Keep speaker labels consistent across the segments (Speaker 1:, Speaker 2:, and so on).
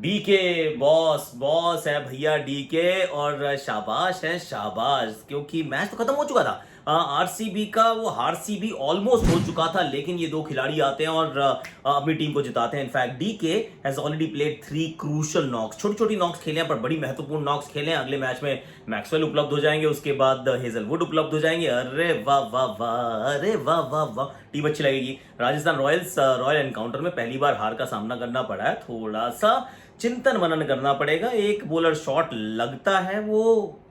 Speaker 1: DK boss boss है भैया DK. और शाबाश है शाबाश, क्योंकि मैच तो खत्म हो चुका था। आरसीबी का वो हारसी भी ऑलमोस्ट हो चुका था, लेकिन ये दो खिलाड़ी आते हैं और अपनी टीम को जिताते हैं। In fact DK has already played 3 crucial knocks. छोटी छोटी नॉक्स खेले हैं पर बड़ी महत्वपूर्ण नॉक्स खेले हैं। अगले मैच में मैक्सवेल उपलब्ध हो जाएंगे, उसके बाद हेजलवुड उपलब्ध हो जाएंगे। अरे वाह वाह वाह, अरे वाह वाह वाह, टीम अच्छी लगेगी। राजस्थान रॉयल्स रॉयल एनकाउंटर में पहली बार हार का सामना करना पड़ा है। थोड़ा सा चिंतन मनन करना पड़ेगा। एक बॉलर शॉट लगता है वो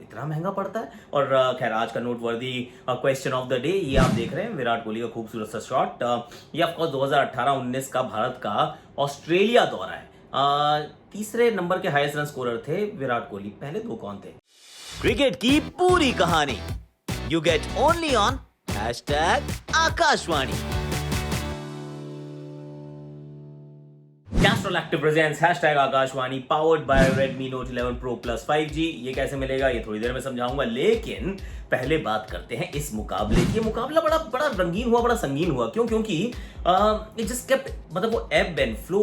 Speaker 1: इतना महंगा पड़ता है। और खैर आज का noteworthy question of the day ये आप देख रहे हैं, विराट कोहली का खूबसूरत सा शॉट। ये ऑफकोर्स 2018-19 का भारत का ऑस्ट्रेलिया दौरा है। तीसरे नंबर के हाईएस्ट रन स्कोरर थे विराट कोहली। पहले दो कौन थे?
Speaker 2: क्रिकेट की पूरी कहानी you get only on #Akashvani.
Speaker 1: Castrol active presents #Akashvani powered by Redmi Note 11 Pro Plus 5G। ये कैसे मिलेगा ये थोड़ी देर में समझाऊंगा, लेकिन पहले बात करते हैं इस मुकाबले की। मुकाबला बड़ा बड़ा रंगीन हुआ, बड़ा संगीन हुआ। क्योंकि इट जस्ट केप्ट, मतलब वो एब एंड फ्लो।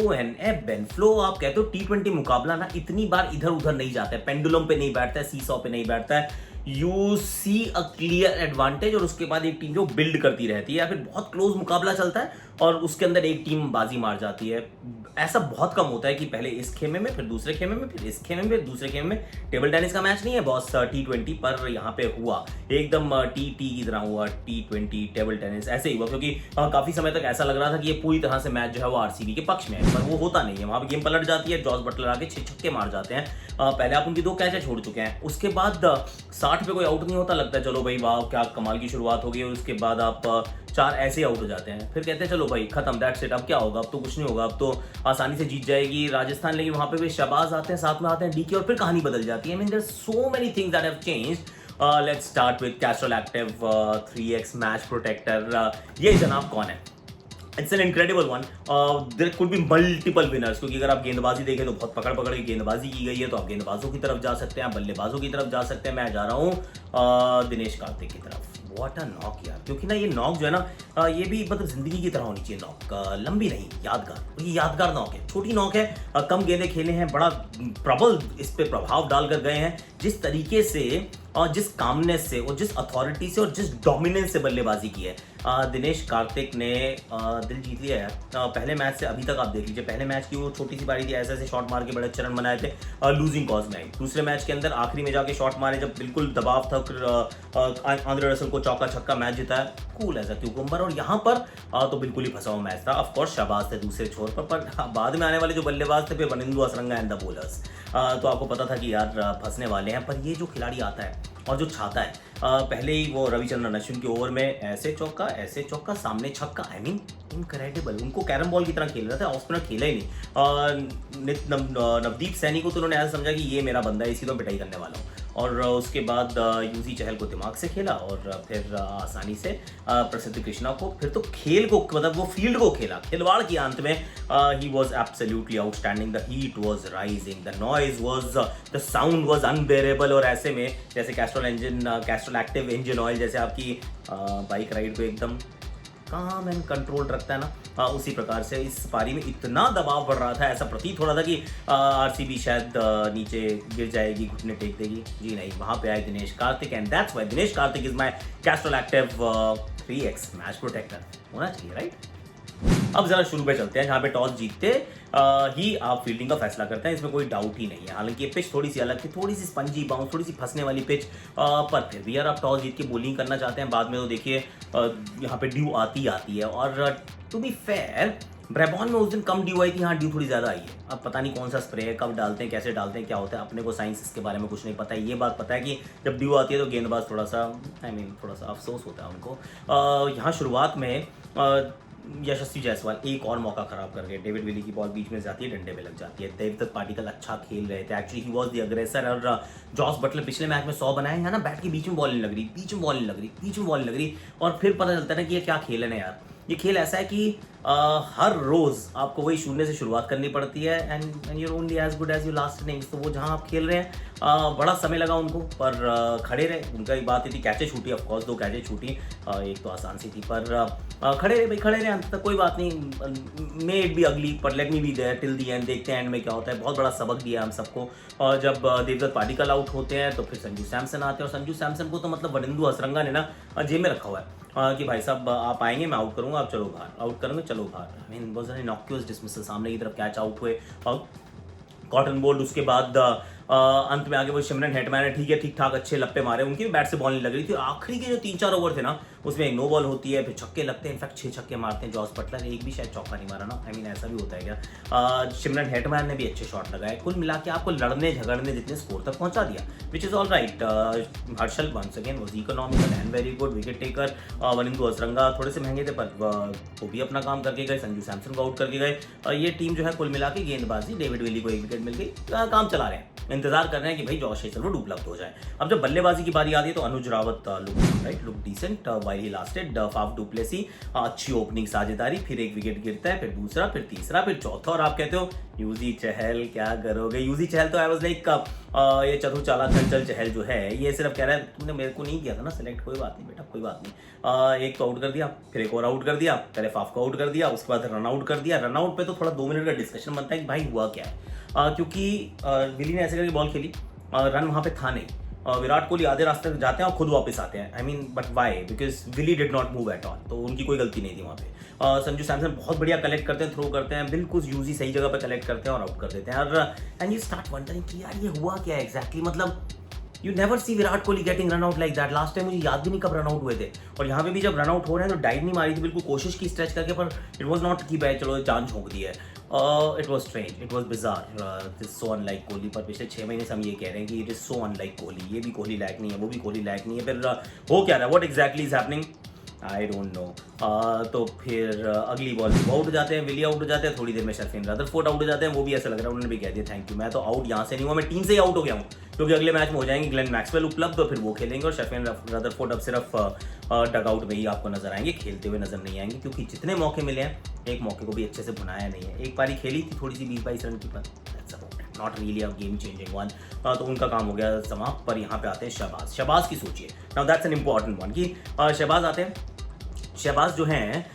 Speaker 1: आप कहते हो T20 मुकाबला ना इतनी बार इधर उधर नहीं जाता है, पेंडुलम पे नहीं बैठता है, सीसॉ पे नहीं बैठता है। You see a clear advantage और उसके बाद एक टीम जो बिल्ड करती रहती है, या फिर बहुत क्लोज मुकाबला चलता है और उसके अंदर एक टीम बाजी मार जाती है। ऐसा बहुत कम होता है कि पहले इस खेमे में, फिर दूसरे खेमे में, फिर इस खेमे में, फिर दूसरे खेमे में। टेबल टेनिस का मैच नहीं है बॉस T20, पर यहाँ पे हुआ एकदम टी की तरह हुआ। T20 टेबल टेनिस ऐसे ही हुआ, क्योंकि काफी समय तक ऐसा लग रहा था कि ये पूरी तरह से मैच जो है वो आरसीबी के पक्ष में है, पर वो होता नहीं है। वहां पे गेम पलट जाती है, जॉस बटलर आके 6 छक्के मार जाते हैं। पहले आप उनकी 2 कैचे छोड़ चुके हैं, उसके बाद 60 पे कोई आउट नहीं होता। लगता है चलो भाई वाह क्या कमाल की शुरुआत हो गई, और उसके बाद आप 4 ऐसे आउट हो जाते हैं। फिर कहते हैं चलो भाई खत्म, दैट्स इट, अब क्या होगा, अब तो कुछ नहीं होगा, अब तो आसानी से जीत जाएगी राजस्थान। लेकिन वहां पे भी शहबाज आते हैं, साथ में आते हैं डीके, और फिर कहानी बदल जाती है। I mean there so many things that have changed. Let's start with Castrol Active 3x match protector. ये जनाब कौन है? It's an incredible one. There could be multiple winners, क्योंकि अगर आप गेंदबाजी देखें तो बहुत पकड़ पकड़ के गेंदबाजी की गई है। तो आप गेंदबाजों की तरफ जा सकते हैं, आप बल्लेबाजों की तरफ जा सकते हैं। मैं जा रहा हूँ दिनेश कार्तिक की तरफ। व्हाट अ नॉक यार, क्योंकि ना ये नॉक जो है ना ये भी मतलब जिंदगी की तरह होनी चाहिए नॉक। लंबी नहीं, यादगार। ये यादगार नॉक है, छोटी नॉक है। कम गेंदे खेले हैं, बड़ा प्रबल इस पे प्रभाव डालकर गए हैं। जिस तरीके से और जिस कामनेस से और जिस अथॉरिटी से और जिस डोमिनेंस से बल्लेबाजी की है दिनेश कार्तिक ने दिल जीत लिया यार। पहले मैच से अभी तक आप देख लीजिए, पहले मैच की वो छोटी सी बारी थी, ऐसे ऐसे शॉट मार के बड़े अच्छे रन बनाए थे, लूजिंग कॉज में आई। दूसरे मैच के अंदर आखिरी में जाके शॉट मारे जब बिल्कुल दबाव था, आंद्रे रसल को चौका छक्का, मैच जिताया कूल एज अ क्यूकम्बर। और यहाँ पर तो बिल्कुल ही फंसा हुआ मैच था। ऑफकोर्स शाबाज थे दूसरे छोर पर बाद में आने वाले जो बल्लेबाज थे, फिर Wanindu Hasaranga and the bowlers. तो आपको पता था कि यार फंसने वाले हैं। पर ये जो खिलाड़ी आता है और जो छाता है, पहले ही वो रविचंद्रन अश्विन के ओवर में ऐसे चौका सामने छक्का। I mean incredible. उनको कैरम बॉल की तरह खेल रहा था, ऑफ स्पिनर खेला ही नहीं। नवदीप सैनी को तो उन्होंने ऐसा समझा कि ये मेरा बंदा है, इसी तो पिटाई करने वाला हूँ। और उसके बाद यूजी चहल को दिमाग से खेला, और फिर आसानी से प्रसिद्ध कृष्णा को, फिर तो खेल को, मतलब वो फील्ड को खेला, खिलवाड़ की अंत में। He was absolutely outstanding. The heat was rising, the noise was, the sound was unbearable. और ऐसे में जैसे कैस्ट्रॉल एक्टिव इंजन ऑयल जैसे आपकी बाइक राइड को एकदम काम एंड कंट्रोल रखता है ना, उसी प्रकार से इस पारी में इतना दबाव बढ़ रहा था, ऐसा प्रतीत हो रहा था कि आरसीबी शायद नीचे गिर जाएगी, घुटने टेक देगी। जी नहीं, वहां पे आए Dinesh Karthik, and that's why Dinesh Karthik is my Castrol Active 3x match protector होना चाहिए, राइट? अब जरा शुरू पे चलते हैं, जहां पे टॉस जीतते ही आप फील्डिंग का फैसला करते हैं, इसमें कोई डाउट ही नहीं है। हालांकि ये पिच थोड़ी सी अलग थी, थोड़ी सी स्पंजी बाउंस, थोड़ी सी फंसने वाली पिच, पर फिर भी यार आप टॉस जीत के बॉलिंग करना चाहते हैं। बाद में तो देखिए यहाँ पे ड्यू आती है। और टू बी फेयर, ब्रेबॉन में उस दिन कम ड्यू आई थी, यहाँ ड्यू थोड़ी ज़्यादा आई है। अब पता नहीं कौन सा स्प्रे है, कब डालते हैं, कैसे डालते हैं, क्या होता है, अपने को साइंस इसके बारे में कुछ नहीं पता है। ये बात पता है कि जब ड्यू आती है तो गेंदबाज थोड़ा सा थोड़ा सा अफसोस होता है उनको। यहाँ शुरुआत में यशस्वी जायसवाल एक और मौका खराब कर गए। डेविड विली की बॉल बीच में जाती है, डंडे पे लग जाती है। देवदत्त पाटिकल अच्छा खेल रहे थे, एक्चुअली ही वाज द अग्रेसर। और जॉस बटलर पिछले मैच में 100 बनाए हैं ना, बैट के बीच में बॉल नहीं लग रही, और फिर पता चलता है ना कि ये क्या खेल है ना यार, ये खेल ऐसा है कि हर रोज आपको वही शून्य से शुरुआत करनी पड़ती है and you're only as good as you last innings. तो वो जहाँ आप खेल रहे हैं बड़ा समय लगा उनको, पर खड़े रहे। उनका एक बात थी, कैचे छूटी, ऑफकोर्स 2 कैचे छूटी, एक तो आसान सी थी, पर खड़े रहे भाई, खड़े रहे अंत तक, कोई बात नहीं। मे इट बी अगली पर let me be there till the end, देखते हैं एंड में क्या होता है। बहुत बड़ा सबक दिया हम सबको। और जब देवदत्त पाडिक्कल आउट होते हैं तो फिर संजू सैमसन आते हैं, और संजू सैमसन को तो मतलब वनिंदु हसरंगा ने ना जेब में रखा हुआ है कि भाई साहब आप आएंगे, मैं आउट करूंगा, आप चलो बाहर, आउट करेंगे चलो बाहर। I mean was an innocuous dismissal, सामने की तरफ कैच आउट हुए और कॉटन बोल्ड। उसके बाद अंत में आगे वो सिमरन हेटमैन है, ठीक है, ठीक ठाक अच्छे लप्पे मारे, उनकी भी बैट से बॉल नहीं लग रही थी। आखिरी के जो 3-4 ओवर थे ना, उसमें एक नो बॉल होती है, फिर छक्के लगते हैं, इनफैक्ट 6 छक्के मारते हैं जॉस बटलर, एक भी शायद चौका नहीं मारा ना। आई मीन ऐसा भी होता है क्या। सिमरन हेटमैन ने भी अच्छे शॉट लगाए। कुल मिला के आपको लड़ने झगड़ने जितने स्कोर तक पहुंचा दिया, which is all right. Harshal once again was economical and very good wicket taker. Wanindu Hasaranga थोड़े से महंगे थे, पर वो भी अपना काम करके गए, संजू सैमसन को आउट करके गए। ये टीम जो है कुल मिला के गेंदबाजी, डेविड विली को 1 विकेट मिल गई, काम चला रहे हैं, इंतजार कर रहे हैं कि भाई जॉश हेजलवुड उपलब्ध हो जाए। अब जब बल्लेबाजी की बारी आती है तो Anuj Rawat look decent while he lasted. Faf du Plessis अच्छी ओपनिंग साझेदारी, फिर 1 विकेट गिरता है, फिर दूसरा, फिर तीसरा, फिर चौथा, और आप कहते हो यूजी चहल क्या करोगे। यूजी चहल तो आई वाज लाइक ये चतुर चालाक चंचल चहल जो है, ये सिर्फ कह रहा है तुमने मेरे को नहीं किया था ना सिलेक्ट, कोई बात नहीं बेटा, कोई बात नहीं। एक को आउट कर दिया, फिर एक और आउट कर दिया, पहले फाफ को आउट कर दिया, उसके बाद रन आउट कर दिया। रन आउट पे तो थोड़ा 2 मिनट का डिस्कशन बनता है कि भाई हुआ क्या है, क्योंकि विली ने ऐसे करके बॉल खेली, रन वहाँ पे था नहीं। विराट कोहली आधे रास्ते तक जाते हैं और खुद वापस आते हैं। I mean but why, because Willey did not move at all, तो उनकी कोई गलती नहीं थी वहाँ पे। संजू सैमसन बहुत बढ़िया कलेक्ट करते हैं, थ्रो करते हैं, बिल्कुल यूजी सही जगह पे कलेक्ट करते हैं और आउट कर देते हैं। और एंड यू स्टार्ट वंडरिंग कि यार ये हुआ क्या है एग्जैक्टली, मतलब you never see Virat Kohli getting run out like that. Last time मुझे याद भी नहीं कब रन आउट हुए थे, और यहाँ पे भी जब रन आउट हो रहे हैं तो डाइव नहीं मारी थी, बिल्कुल कोशिश की स्ट्रेच करके, पर इट वॉज नॉट की भाई चलो जान झोंक दी है। It was strange, it was bizarre, it is so unlike Kohli. पर पिछले 6 महीने से हम ये कह रहे हैं कि it is so unlike Kohli, ये भी कोहली लायक नहीं है, वो भी कोहली लायक नहीं है। फिर हो क्या रहा है, what exactly is happening, I don't know. तो फिर अगली बॉल वो आउट हो जाते हैं, विली आउट हो जाते हैं, थोड़ी देर में शर्फिन रदरफोर्ड आउट हो जाते हैं। वो भी ऐसा लग रहा है उन्होंने भी कह दिया थैंक यू, मैं तो आउट यहाँ से नहीं हुआ, मैं टीम से ही आउट हो गया हूँ, क्योंकि अगले मैच में हो जाएंगे ग्लेन मैक्सवेल उपलब्ध, तो फिर वो खेलेंगे और शर्फिन रदरफोर्ड अब सिर्फ डगआउट में ही आपको नजर आएंगे, खेलते हुए नजर नहीं आएंगे, क्योंकि जितने मौके मिले हैं एक मौके को भी अच्छे से भुनाया नहीं है। एक पारी खेली थी थोड़ी सी 20-22 रन की, पर not really a game changing one, तो उनका काम हो गया समाप्त। पर यहाँ पे आते हैं शहबाज। शहबाज की सोचिए, now that's an important one कि शहबाज आते हैं। शहबाज जो हैं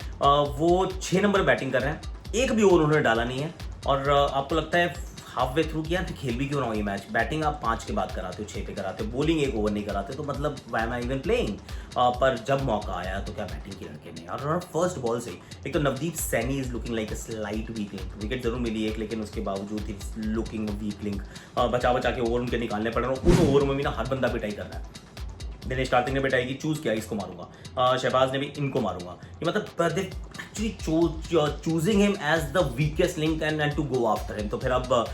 Speaker 1: वो 6 नंबर बैटिंग कर रहे हैं, एक भी ओवर उन्होंने डाला नहीं है, और आपको लगता है हाफ वे थ्रू किया तो खेल भी क्यों ना हो ये मैच। बैटिंग आप 5 के बाद कराते हो, 6 पे कराते हो, बॉलिंग 1 ओवर नहीं कराते, तो मतलब why am I even playing. पर जब मौका आया तो क्या बैटिंग की लड़के ने, और फर्स्ट बॉल से एक तो Navdeep Saini is looking like a slight weak link. Wicket जरूर मिली एक, लेकिन उसके बावजूद ही लुकिंग वीक लिंक। बचा बचा के ओवर उनके निकालने पड़ रहे हैं, उन ओवर में भी ना हर बंदा पिटाई कर रहा है। दिनेश कार्तिक ने पिटाई की, चूज किया इसको मारूंगा, शहबाज ने भी इनको मारूंगा, ये मतलब they actually choosing him as the weakest link and to go after him. तो फिर अब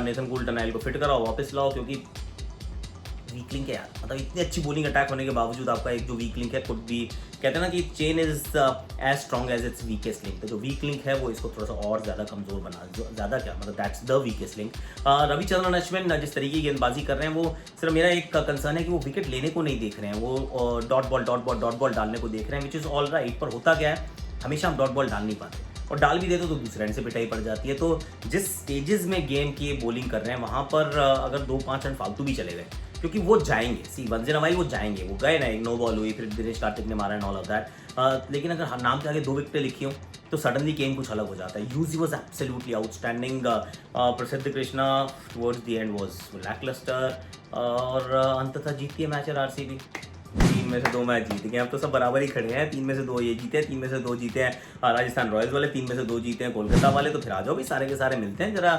Speaker 1: नेथन कूल्टरनाइल को फिट कराओ, वापस लाओ, क्योंकि वीक लिंक है यार, मतलब इतनी अच्छी बॉलिंग अटैक होने के बावजूद आपका एक जो वीक लिंक है कुड भी, कहते हैं ना कि chain is as strong as its weakest link, तो जो वीक लिंक है वो इसको थोड़ा सा और ज़्यादा कमजोर बना, ज़्यादा क्या मतलब that's the weakest link. Ravichandran Ashwin जिस तरीके की गेंदबाजी कर रहे हैं, वो सिर्फ मेरा एक कंसर्न है कि वो विकेट लेने को नहीं देख रहे हैं, वो डॉट बॉल डालने को देख रहे हैं, विच इज़ ऑल राइट। पर होता क्या है, हमेशा हम डॉट बॉल डाल नहीं पाते, और डाल भी देते तो दूसरे एंड से पिटाई पड़ जाती है। तो जिस स्टेजेस में गेम की बॉलिंग कर रहे हैं वहाँ पर अगर 2-5 रन फालतू भी चले गए, क्योंकि वो जाएंगे, see once in a while वो जाएंगे, वो गए ना, एक नो बॉल हुई, फिर दिनेश कार्तिक ने मारा एंड ऑल ऑफ दैट, लेकिन अगर नाम के आगे 2 विकेटें लिखी हो तो सडनली गेम कुछ अलग हो जाता है। यूजी वॉज एब्सोल्युटली आउटस्टैंडिंग, प्रसिद्ध Krishna towards the end was lacklustre, और अंततः जीतती है मैच आरसीबी। 3 में से 2 मैच जीत गए, अब तो सब बराबर ही खड़े हैं, 3 में से 2 ये जीते हैं, 3 में से 2 जीते हैं राजस्थान रॉयल्स वाले, 3 में से 2 जीते हैं कोलकाता वाले। तो फिर आ जाओ भी, सारे के सारे मिलते हैं, जरा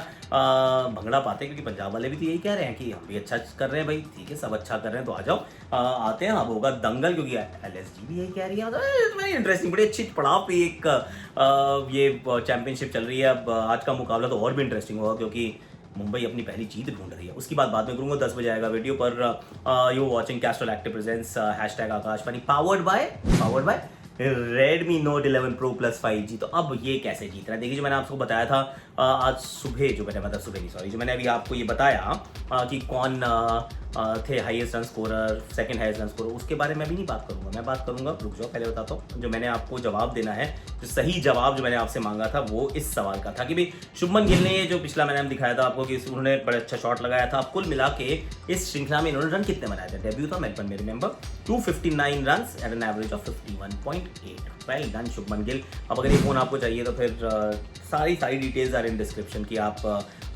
Speaker 1: भंगड़ा पाते हैं, क्योंकि पंजाब वाले भी तो यही कह रहे हैं कि हम भी अच्छा कर रहे हैं भाई, ठीक है सब अच्छा कर रहे हैं, तो आ जाओ, आते हैं, अब होगा दंगल, क्योंकि LSG भी यही कह रही है। वेरी इंटरेस्टिंग, बड़ी अच्छी पड़ाव पे एक ये चैंपियनशिप चल रही है। अब आज का मुकाबला तो और भी इंटरेस्टिंग होगा, क्योंकि मुंबई अपनी पहली जीत ढूंढ रही है। उसकी बात बाद में करूंगा, 10 बजे आएगा वीडियो पर। You watching Castrol active presents #Akashvani powered by Redmi Note 11 Pro Plus 5G। तो अब ये कैसे जीत रहा है? देखिए, जो मैंने आपको बताया था आज सुबह, जो मैंने मतलब सुबह नहीं, सॉरी, जो मैंने अभी आपको ये बताया कि कौन थे highest run scorer, second highest run scorer, उसके बारे में अभी नहीं बात करूंगा। मैं बात करूंगा, रुक जाओ पहले बताता हूँ। जो मैंने आपको जवाब देना है, जो सही जवाब जो मैंने आपसे मांगा था वो इस सवाल का था कि भाई शुभमन गिल ने, जो पिछला मैंने दिखाया था आपको कि उन्होंने बड़ा अच्छा शॉट लगाया था, कुल मिला के इस श्रृंखला में इन्होंने रन कितने बनाए थे? डेब्यू था मेलबर्न में, remember, 259 run at an average of 51.8। Well done Shubman Gill. अब अगर ये फोन आपको चाहिए तो फिर सारी डिटेल्स आर इन डिस्क्रिप्शन की आप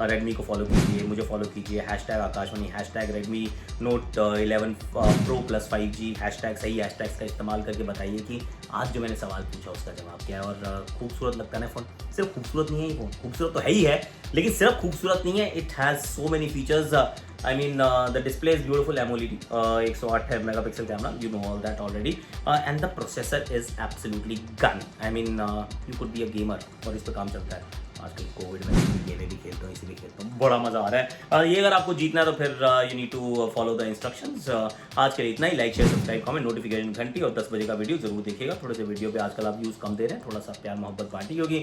Speaker 1: रेडमी को फॉलो कीजिए, मुझे फॉलो कीजिए, hashtag Akashvani, hashtag Redmi note 11 pro plus 5G, hashtag सही हैशटैग्स का इस्तेमाल करके बताइए कि आज जो मैंने सवाल पूछा उसका जवाब क्या है। और खूबसूरत लगता है ना फ़ोन? सिर्फ खूबसूरत नहीं है ये फ़ोन, खूबसूरत तो है ही है, लेकिन सिर्फ खूबसूरत नहीं है, it has so many features. I mean, the display is beautiful AMOLED, 108 megapixel camera, you know all that already, and the processor is absolutely gun. I mean, you could be a gamer और इस पे काम चलता है। आजकल Covid में गेमें भी खेलता हूँ, इसीलिए खेलता हूँ, बड़ा मजा आ रहा है। ये अगर आपको जीतना है तो फिर you need to follow the instructions. आज के लिए इतना ही। Like share subscribe comment notification घंटी और 10 बजे का वीडियो जरूर देखिएगा। थोड़े से वीडियो पे आजकल आप व्यूज़ कम दे रहे हैं, थोड़ा सा प्यार मोहब्बत बांटिए, क्योंकि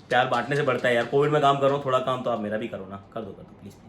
Speaker 1: प्यार बांटने से बढ़ता है यार। कोविड में काम कर रहा हूँ, थोड़ा काम तो आप मेरा भी करो ना, कर दो प्लीज़।